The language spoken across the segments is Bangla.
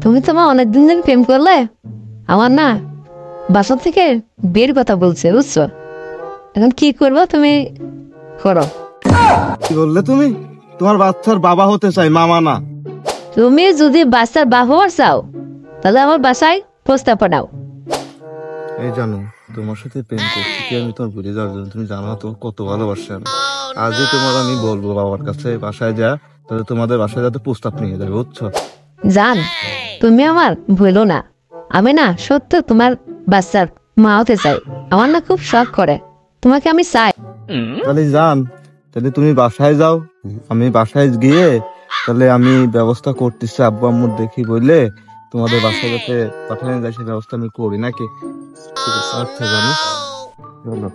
তুমি তো মা অনেকদিন ধরে প্রেম করলে, আমার না বাসা থেকে বের কথা বলছে, বুঝছো? এখন কি করবো তুমি করো। কি বললে তুমি? তোমার বাচ্চার বাবা হতে চাই, মামা না। তুমি যদি বাচ্চার বাবা হওয়ার চাও তাহলে আমার বাসায় প্রস্তাব পাঠাও। এই জানো, তোমার সাথে প্রেম করছি কি আমি তোমার ভুলে যাওয়ার জন্য? তুমি জানো তোমার কত ভালোবাসে আমি। আজই তোমার আমি বলবো বাবার কাছে বাসায় যা, তাহলে তোমাদের বাসায় যাতে প্রস্তাব নিয়ে যাবে, বুঝছো? জান, তুমি আমার ভুলো না, আমি না সত্যি তোমার বাচ্চার মা হতে চাই। আমার না খুব শখ করে, তোমাকে আমি চাই। তাহলে জান, তাহলে তুমি বাসায় যাও, আমি বাসায় গিয়ে তাহলে আমি ব্যবস্থা করতেছি। আব্বু আম্মুর দেখি বললে তোমাদের বাসায় যাতে পাঠানো যায় সে ব্যবস্থা আমি করি, নাকি? ঠিক আছে, আচ্ছা জানো, বলো।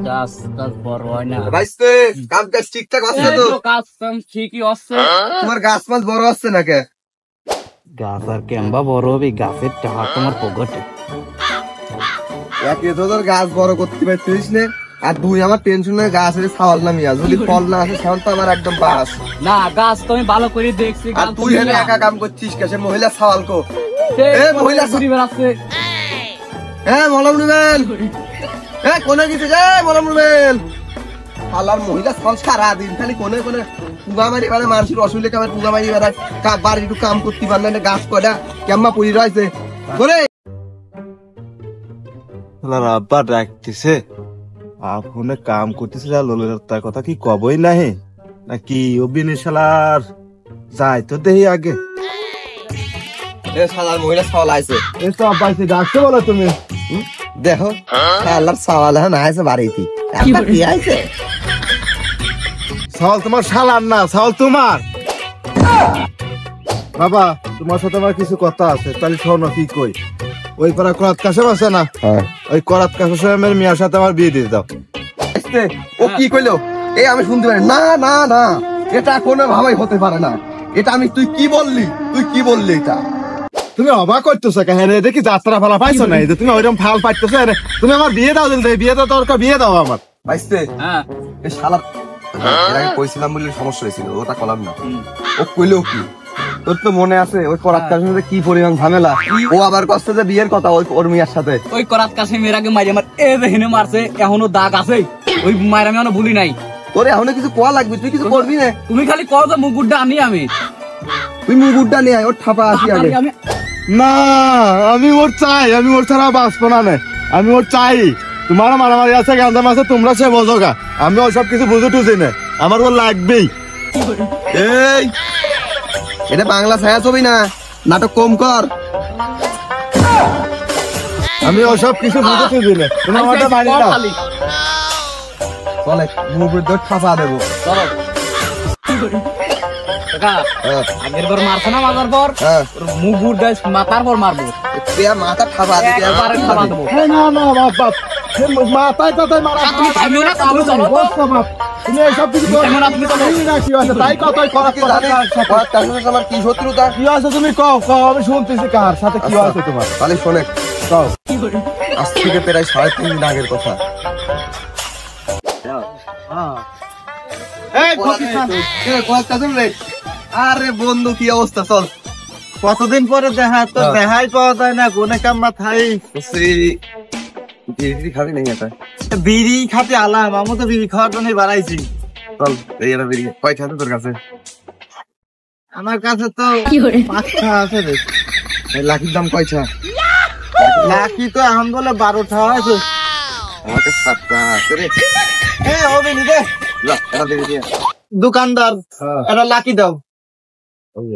গাছ কাজ বড় হয় না। কাম কাজ ঠিকঠাক হচ্ছে তো? কাজ কাম ঠিকই হচ্ছে। তোমার গাছ মাছ বড় হচ্ছে না কে? গাছ আর কেমবা বড় হবে, গাছের টাকা তোমার পকেটে। একে তো তোর গাছ বড় করতে পারছিস না, আর দুই আমার টেনশনে গাছের ছাওয়াল নামিয়া, যদি ফল না আসে ছাওয়াল তো আমার একদম বাস না। গাছ তো আমি ভালো করে দেখছি। আর তুই হেনে একা কাম করছিস কে? সে মহিলা ছাওয়াল কো? মহিলা আছে। হ্যাঁ মলম নিবেন, হ্যাঁ কোনে গেছে যে মলম নিবেন? পালার মহিলা ছাওয়াল সারাদিন খালি কোনে কোনে পুগা মারি বেড়ায়, মানুষের অসুবিধা কামে পুগা মারি বেড়ায়, বাড়ির একটু কাম করতে পারে না, গাছ কয়টা কেমবা পড়ি রয়েছে করে। আব্বা ডাকতেছে, ফোনে কাম করতেছে, তার কথা কি কবই নাহি নাকি? অবিনিশালার যাই তো দেহি আগে। সালার মহিলা ছাওয়াল আইছে, এই তো আব্বা এসে ডাকছে, বলো তুমি। দেখো আল্লাহর ছাওয়াল এখন আইছে বাড়িতে, কি আইছে? ছাওয়াল তোমার শালার না, ছাওয়াল তোমার। বাবা, তোমার সাথে আমার কিছু কথা আছে, তাহলে শোনো কি কই। ওই পাড়া করাত কাশেম আছে না, ওই করাত কাশেমের মেয়ের সাথে আমার বিয়ে দিয়ে দাও। ও কি কইলো? এই আমি শুনতে পারি না, না না, এটা কোনো ভাবেই হতে পারে না। এটা আমি, তুই কি বললি? তুই কি বললি? এটা তুমি অবাক করতেছো কেন? দেখি যাত্রা ফালা পাইছো না, তুমি ওইরকম ফাল পাইতেছো। তুমি আমার বিয়ে দাও, বিয়ে দাও দরকার, বিয়ে দাও আমার। পাইছে? হ্যাঁ, এই শালা এর আগে কইছিলাম বলে সমস্যা হয়েছিল, ওটা কলাম না। ও কইলো কি? তোর তো মনে আছে ওই করাত কাশেমের সাথে কি পরিমাণ ঝামেলা? ও আবার কষ্ট যে বিয়ের কথা ওই ওর মিয়ার সাথে। ওই করাত কাশেমের আগে মারি আমার এ দেহিনে মারছে, এখনো দাগ আছে। ওই মায়ের আমি এখনো ভুলি নাই। তোর এখনো কিছু কোয়া লাগবে, তুই কিছু করবি না। তুমি খালি কও যে মুগুরটা আনি আমি। তুই মুগুরটা নিয়ে আয়, ওর ঠাপা আসি আগে। না, আমি ওর চাই, আমি ওর ছাড়া বাঁচবো না। আমি ওর চাই। তোমার মারামারি আছে, গান্ধা মাছে, তোমরা সে বোঝো গা। আমি ওসব কিছু বুঝে টুঝি না, আমার ওর লাগবেই। এই এটা বাংলা ছায়া ছবি না, নাটক কম কর। আমি ওসব কিছু বুঝে টুঝি না, তুমি আমাকে মারি দাও। চলে মুগুর দর ঠাপা দেবো। আগের বার মারছে না, মারার পর মুগুর দেয় মাথার পর মারবো। মাথা ঠাপা দিবি, খাওয়া দেবো। না না বাপ, মাথায় কথায় মারা। তুমি থামিও না, তাহলে চলো। তুমি এসব কিছু কি আছে তাই কথাই করা। আমার কি শত্রুতা? কি আছে তুমি কও, আমি শুনতেছি কার সাথে কি আছে তোমার। তাহলে শোনে, কও। আজ থেকে প্রায় 3.5 দিন আগের কথা। আরে বন্ধু, কি অবস্থা? চল, কতদিন পরে দেখা, তো দেখাই পাওয়া যায় না, কোনে কাম্মা থাই। বিড়ি খাবি নাই? এটা বিড়ি খাতে আলাম, আমি তো বিড়ি খাওয়ার জন্য বাড়াইছি। চল, এই এটা বিড়ি কয়টা আছে তোর কাছে? আমার কাছে তো 5টা আছে রে। লাখির দাম কয়টা? লাখি তো এখন বলে 12টা আছে। আমাকে 7টা আছে রে। হবে নি রে এটা বিড়ি দিয়ে দোকানদার, এটা লাকি দাও। তুই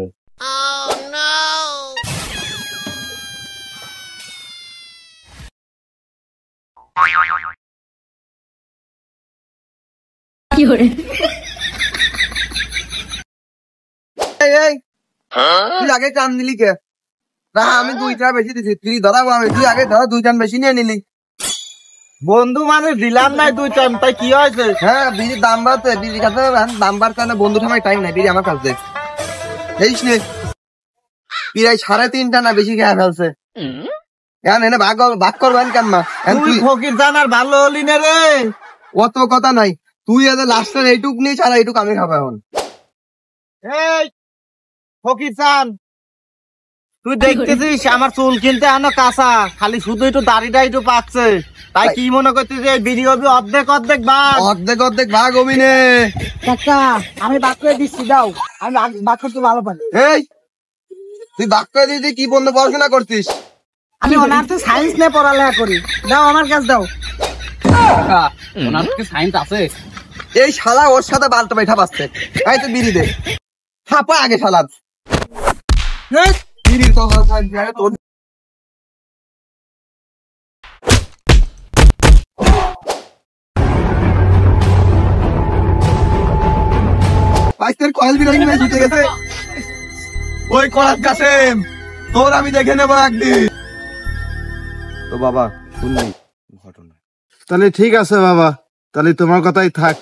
আগে টান নিলি কে? না, আমি 2টা বেশি দিছি, তুই ধরাবো আমি। তুই আগে ধর, 2 টান বেশি নিয়ে নিলি। বন্ধু মানে দিলাম নাই 2 টান, তাই কি হয়েছে? হ্যাঁ, বিড়ির দাম বাড়ছে, বিড়ির কাছে দাম বাড়ছে না। বন্ধু আমার টাইম নাই, বিড়ি আমার কাছে। হেইস নে। প্রায় 3.5 টানা বেশি খেয়ে ফেলছে। এখন এনে ভাগ করবেন কেমন? তুই ফকির জান আর ভালো হলি না রে। অত কথা নাই, তুই এদের লাস্টের এইটুক নিস আর এইটুক আমি খাবো এখন। এই ফকির চান, তুই দেখতেছিস আমার চুল কিনতে আনো কাঁচা, খালি শুধু একটু দাড়িটা একটু পাচ্ছে, তাই কি মনে করছিস এই ভিডিও অর্ধেক অর্ধেক ভাগ? অর্ধেক ভাগ অভিনে। কাকা আমি বাদ করে দিচ্ছি, দাও, আমি বাদ করতে ভালো পারি। এই তুই ভাগ করে দিয়েছি, কি বন্ধু পড়াশোনা করছিস? আমি অনার্সে সায়েন্স নিয়ে পড়ালেখা করি, দাও আমার কাছে দাও। ওনার কি সাইন্স আছে? এই শালা ওর সাথে বালটা বেঠা পাচ্ছে। এই তো বিড়ি দে, হাপা আগে শালা। বিড়ির কথা তোর বাইকের কয়েল বিরোধী জিতে গেছে ওই করাত কাসেম, তোর আমি দেখে নেবো একদিন। তো বাবা শুনলি ঘটনা? তাহলে ঠিক আছে বাবা, তাহলে তোমার কথাই থাক।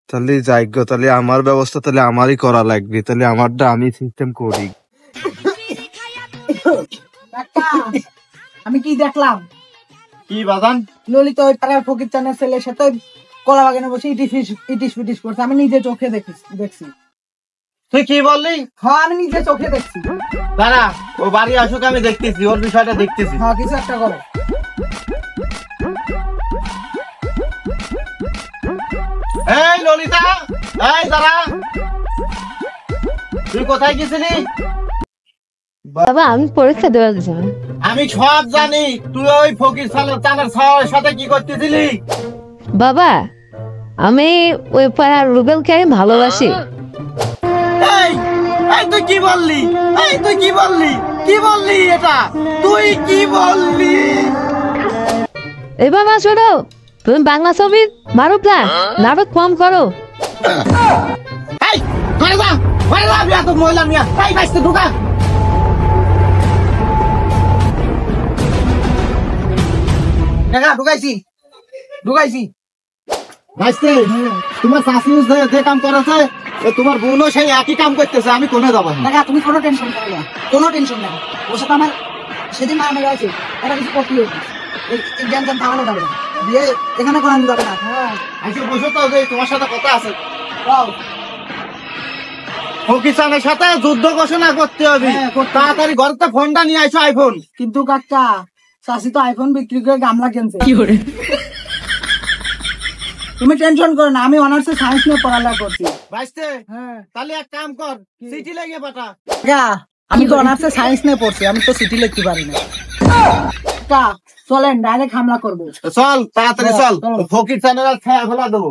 তাহলে যাইগ, তাহলে আমার ব্যবস্থা তাহলে আমারই করা লাগবে, তাহলে আমারটা আমি সিস্টেম করি। কাকা আমি কি দেখলাম, কি বাজান? ললিত ওই পাড়ার ফকির চানের ছেলের সাথে কলা বাগানে বসে ইটিস পিটিস করছে, আমি নিজে চোখে দেখছি। তুই কি বললি? হ্যাঁ আমি নিজে চোখে দেখছি। দাঁড়া, ও বাড়ি আসুক, আমি দেখতেছি, ওর বিষয়টা দেখতেছি। হ্যাঁ কিছু একটা করো। এই ললিতা, এই দাঁড়া, তুই কোথায় গেছিলি? বাবা আমি পরীক্ষা দেওয়ার জন্য। আমি সব জানি, তুই ওই ফকির চানের সাথে কি করতেছিলি? বাবা আমি ওই পাড়ার রুবেলকে আমি ভালোবাসি। এই এই তুই কি বললি? এই তুই কি বললি? কি বললি এটা? তুই কি বললি? এই বাবা শোনো, তুমি বাংলা ছবির মারো প্ল্যান, নাটক কম করো। এই ঘরে যা বিয়া, তো মহিলা মিয়া, এই বাইসতে ঢুকা। কাকা ঢুকাইছি। বাইসতে তোমার শাশি যে কাম করেছে, তোমার বোনও সেই একই কাম করতেছে, আমি কোনে যাবো না। কাকা তুমি কোনো টেনশন করো না, কোনো টেনশন নেই। ওর সাথে আমার সেদিন মারা মেরে আছে, এটা কিছু করতে হবে, জ্ঞান থামানো যাবে না, দিয়ে এখানে করানো যাবে না। হ্যাঁ আইসে বসে তো, যে তোমার সাথে কথা আছে। যাও। পাকিস্তানের সাথে যুদ্ধ ঘোষণা করতে হবে, তাড়াতাড়ি ঘরেতে ফোনটা নিয়ে আইসো, আইফোন। কিন্তু কাকা চাষি তো আইফোন বিক্রি করে গামলা কিনছে। তুমি টেনশন করো না, আমি অনার্সে সায়েন্স নিয়ে পড়ালেখা করছি। বাইসতে হ্যাঁ তাহলে এক কাম কর, চিঠি লাগিয়ে পাঠা। কাকা আমি তো অনার্সে সায়েন্স নিয়ে পড়ছি, আমি তো সিটি লিখতে পারি না। কাকা চলেন ডাইরেক্ট হামলা করবো। চল তাড়াতাড়ি চল, চলো। ফকির চ্যানেল খেয়া ফেলা দেবো।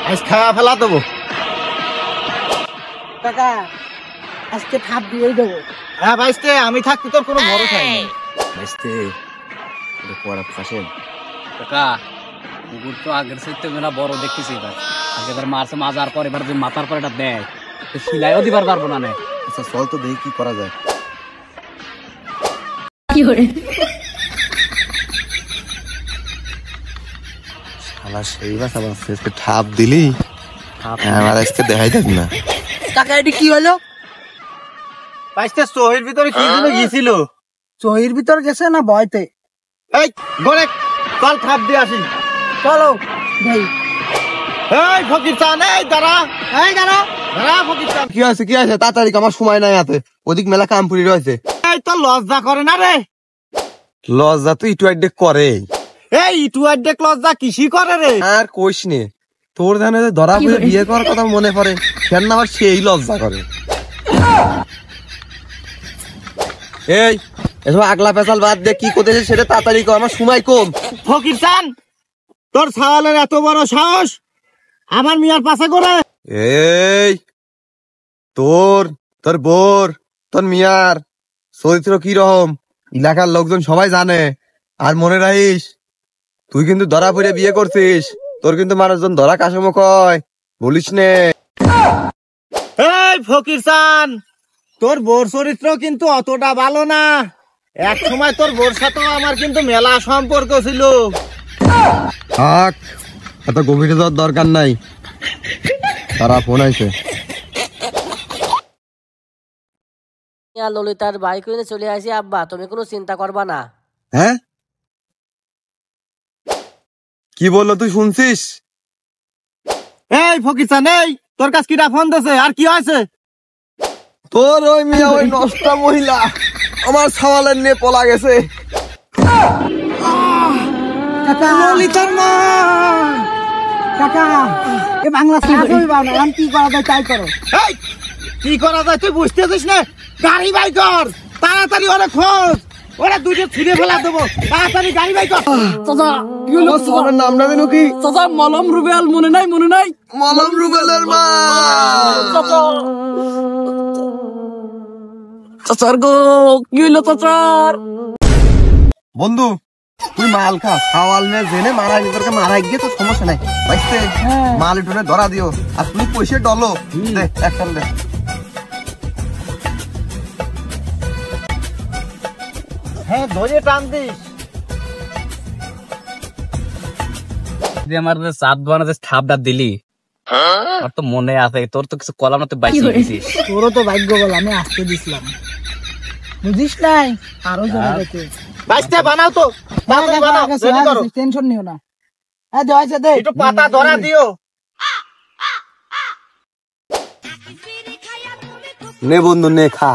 আজ খেয়া ফেলা দেবো। কাকা আজকে ঠাপ দিয়েই দেবো। হ্যাঁ বাইসতে, আমি থাকতে তোর কোনো ভরসা নেই। বুঝতে পড়া ফাঁসেন কাকা, কুকুর তো আগের সাথে মেলা বড় দেখতেছি, এবার আগেবার মারছে মাজার পর, এবার যদি মাথার পর এটা দেয় তো সিলাইও দিবার পারবো না। আচ্ছা চল তো দেখি কি করা যায়। শালা সেই বাস আবার আজকে ঠাপ দিলি, আমার আজকে দেখাই দেখ না। কাকা এটি কি হলো? বাইসতে চোহের ভিতরে কি যেন গিয়েছিল। চহির ভিতর গেছে না ভয়তে? এই গরে চল ঠাপ দিয়ে আসি। চলো ভাই। এই ফকির চান, এই দাঁড়া, ফকির চান। কি আছে তাড়াতাড়ি, আমার সময় নাই হাতে, ওদিক মেলা কাম পুরি রয়েছে। এই তো লজ্জা করে না রে? লজ্জা তো ইটু আড্ডে করে। এই ইটু আড্ডে লজ্জা কিসি করে রে? আর কইস নে, তোর জানে ধরা পড়ে বিয়ে করার কথা মনে পড়ে, কেন না আবার সেই লজ্জা করে। এই এসব আগলা পেশাল বাদ দিয়ে কি করতেছে সেটা তাড়াতাড়ি কর, আমার সময় কম। ফকির চান, তোর ছাওয়ালের এত বড় সাহস আমার মিয়ার পাশে করে? এই তোর বোর তোর মিয়ার চরিত্র কি রকম এলাকার লোকজন সবাই জানে। আর মনে রাখিস, তুই কিন্তু ধরা পড়ে বিয়ে করছিস, তোর কিন্তু মানুষজন ধরা কাসমো কয়, বলিস নে। এই ফকির চান, তোর বোর চরিত্র কিন্তু অতটা ভালো না। এক সময় তোর বোর সাথেও আমার কিন্তু মেলা সম্পর্ক ছিল। থাক, এত গভীরে যাওয়ার দরকার নাই। তারা ফোন আইছে। ললিতার বাইক নিয়ে চলে আসি আব্বা, তুমি কোনো চিন্তা করবা না। হ্যাঁ, কি বললো তুই শুনছিস? এই ফকির নেই, তোর কাছে কিরা ফোন দিছে? আর কি হয়েছে? তোর ওই মিয়া ওই নষ্টা মহিলা আমার সাওয়ালের নিয়ে পলা গেছে। কাকা ললিতার মা, কাকা এ বাংলা সাজই বানা, আমি কি করা যায় তাই করো। এই কি করা যায় তুই বুঝতেছিস না? গাড়ি বাই কর, তাড়াতাড়ি ওরে খোঁজ, ওরা দুইটা ছিঁড়ে ফেলা দেবো, তাড়াতাড়ি গাড়ি বাই কর। চাচা কি হলো? সাওয়ালের নামটা যেন কি? চাচা মলম রুবেল, মনে নাই? মলম রুবেলের মা। চাচার গো কি হলো চাচার? বন্ধু তুই মাল খা, সাওয়াল নিয়ে জেনে মারা গিয়ে মারা গিয়ে তো সমস্যা নাই বুঝতে, মাল উঠোনে ধরা দিও। আর তুমি পয়সা ডলো দে, একটা দে। হ্যাঁ ধরে টান দিস। আমার যে চাঁদ বানা যে থাপটা দিলি, আমার তো মনে আছে, তোর তো কিছু কলাম না, তুই বাইসে গেছিস। তোরও তো ভাগ্য বল, আমি আসতে দিছিলাম, বুঝিস নাই? আরো জোরে যেতে বাইসটা বানাও তো, তাড়াতাড়ি বানাও, রেডি করো। টেনশন নিও না। হ্যাঁ দে হয়েছে, দে একটু পাতা ধরা দিও। নে বন্ধু নে খা।